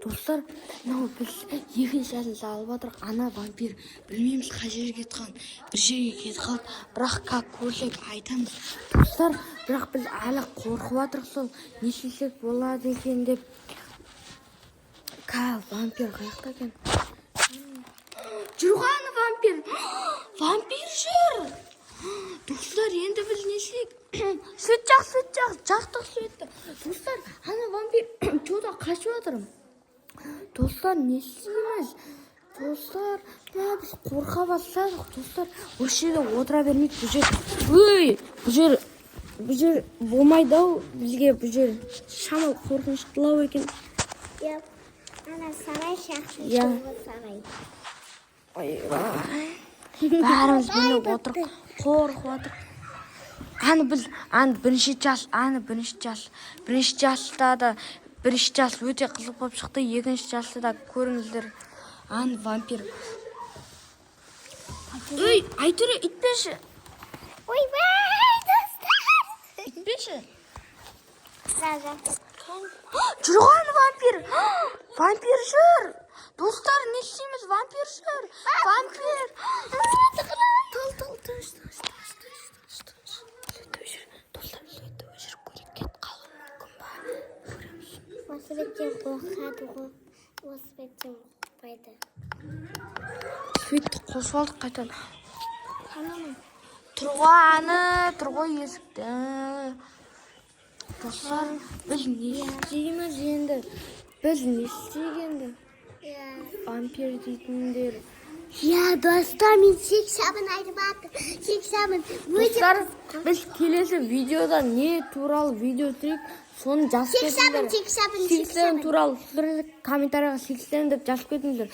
Dostlar, biz екінші әлі алып отырық. Ана вампир білмейміз қай жерге кеткен. Bir жерге кетіп қалды. Бірақ как көрсек айтамыз. Достар, бірақ біз әлі қорқып отырық, сол не істесек болады екен деп. Вампир қайықта екен? Жүрғаны вампир. Вампир жүр. Достар, енді біз не істейік? Свет жақ, жақтық светті. Достар, ана вампир жода қашып отырмын. Достар, не істейміз? Достар, біз қорқа бастадық. Достар, осы жерде отыра бермейік. Бұл жер болмайды ау. Бізге бұл жер шамал қорқыныштылау екен. Ана сарай шақты сарай. Бәріміз бұны отырық, қорқып отырық. Бірінші жас өте қызық болып шықты. Екінші жаста да көріңіздер. Вампир. Айтөре, итпеші. Достар. Итпеші. Жүрған вампир. Вампир жүр. Достар, не істейміз? Вампир жүр. Вампир. Осы беттен қорқады ғой. Осы беттен қорқпайды. Светті қосып алдық қайтан. Тұрғы есікті. Достар, біз не істейміз енді? Вампир дейтіндер. Достар, мен шек-шабын айтып аттым. Шек-шабын. Достар, біз келесі видеода не туралы видео түсірейік, соны жазып кетіңдер. Шек-шабын туралы комментарияға шек-шабын деп жазып кетіңдер.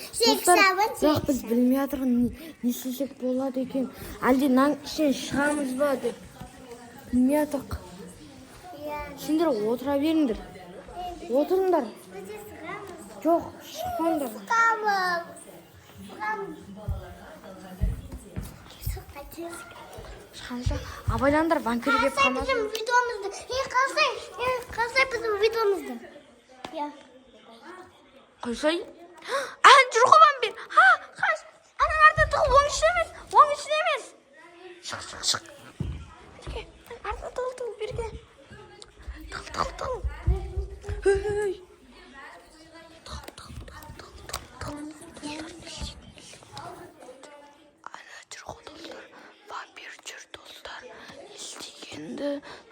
Бірақ біз білмей жатырмыз не істесек болады екен. Әлде нан ішінен шығамыз ба деп білмей жатырмық. Сендер отыра беріңдер. Отырыңдар. Жоқ, шықпаңдар. Шыққанша абайландар, вампир кеп қалмасын. Біздің видеомызды. Қалсай біздің видеомызды. Қойсай. Жүр ғой вампир. Қаш. Арда тұғыл, оң ішіне емес. Шық. Арда тұғыл, берге. Тұғыл.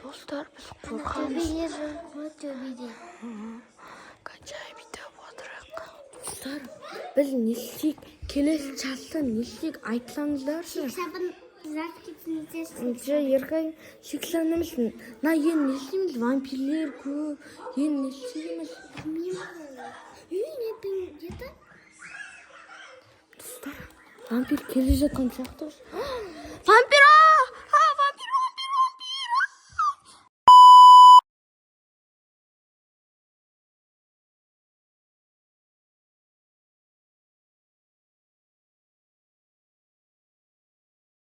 Достар, біз қорқамыз. Қаншай бітіп отырық. Достар, біз не істейік? Келесі часта не істейік? Айтсаңыздаршы. Шек-шабын зат кетіңіздерші. Еркай, шек-шабын емесін. Не істейміз? Вампирлер көп. Не істейміз? Достар, вампир келе жатқан сияқты.